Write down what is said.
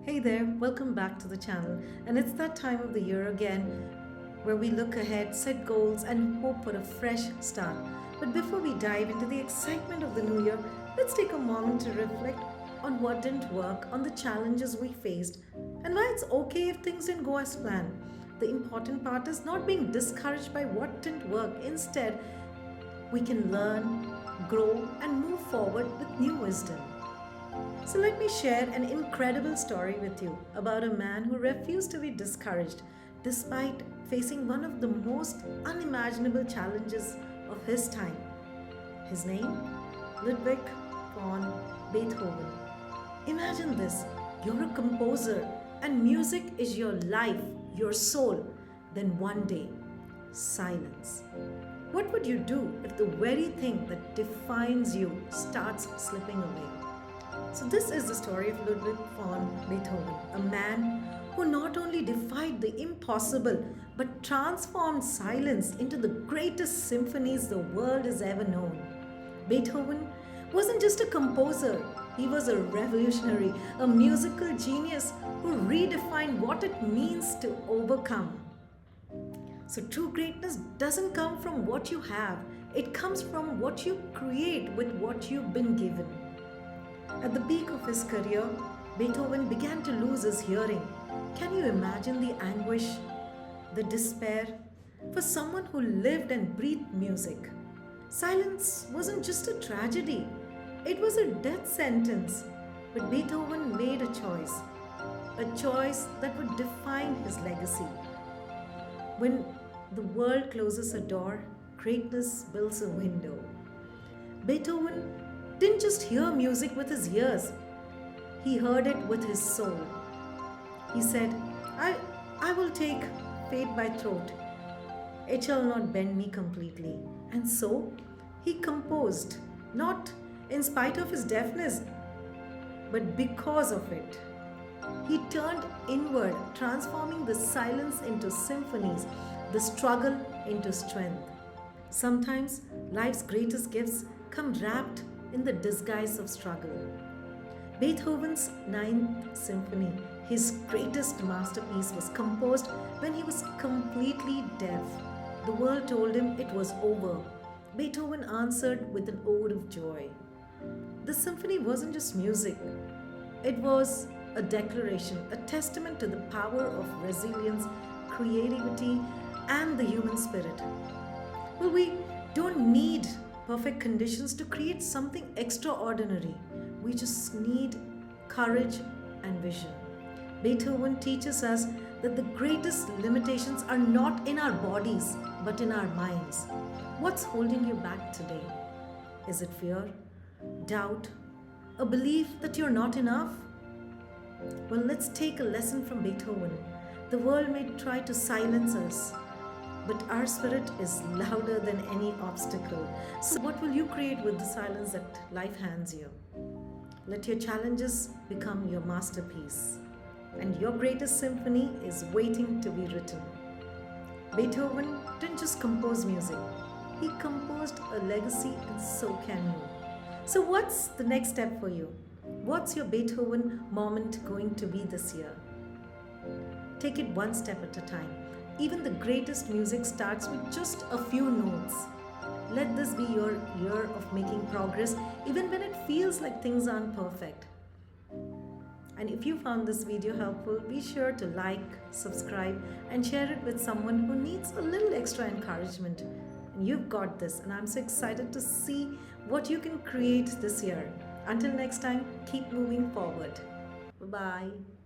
Hey there, welcome back to the channel. And it's that time of the year again where we look ahead, set goals, and hope for a fresh start. But before we dive into the excitement of the new year, let's take a moment to reflect on what didn't work, on the challenges we faced, and why it's okay if things didn't go as planned. The important part is not being discouraged by what didn't work. Instead, we can learn, grow, and move forward with new wisdom. So, let me share an incredible story with you about a man who refused to be discouraged despite facing one of the most unimaginable challenges of his time. His name? Ludwig van Beethoven. Imagine this, you're a composer and music is your life, your soul. Then one day, silence. What would you do if the very thing that defines you starts slipping away? So, this is the story of Ludwig van Beethoven, a man who not only defied the impossible but transformed silence into the greatest symphonies the world has ever known. Beethoven wasn't just a composer, he was a revolutionary, a musical genius who redefined what it means to overcome. So, true greatness doesn't come from what you have, it comes from what you create with what you've been given. At the peak of his career, Beethoven began to lose his hearing. Can you imagine the anguish, the despair for someone who lived and breathed music? Silence wasn't just a tragedy, it was a death sentence. But Beethoven made a choice that would define his legacy. When the world closes a door, greatness builds a window. Beethoven didn't just hear music with his ears, he heard it with his soul. He said, I will take fate by throat. It shall not bend me completely. And so he composed, not in spite of his deafness, but because of it. He turned inward, transforming the silence into symphonies, the struggle into strength. Sometimes life's greatest gifts come wrapped in the disguise of struggle. Beethoven's Ninth Symphony, his greatest masterpiece, was composed when he was completely deaf. The world told him it was over. Beethoven answered with an ode of joy. The symphony wasn't just music, it was a declaration, a testament to the power of resilience, creativity, and the human spirit. Well, we don't need perfect conditions to create something extraordinary. We just need courage and vision. Beethoven teaches us that the greatest limitations are not in our bodies, but in our minds. What's holding you back today? Is it fear, doubt, a belief that you're not enough? Well, let's take a lesson from Beethoven. The world may try to silence us, but our spirit is louder than any obstacle. So, what will you create with the silence that life hands you? Let your challenges become your masterpiece, and your greatest symphony is waiting to be written. Beethoven didn't just compose music, he composed a legacy, and so can you. So, what's the next step for you? What's your Beethoven moment going to be this year? Take it one step at a time. Even the greatest music starts with just a few notes. Let this be your year of making progress, even when it feels like things aren't perfect. And if you found this video helpful, be sure to like, subscribe, and share it with someone who needs a little extra encouragement. And you've got this, and I'm so excited to see what you can create this year. Until next time, keep moving forward. Bye-bye.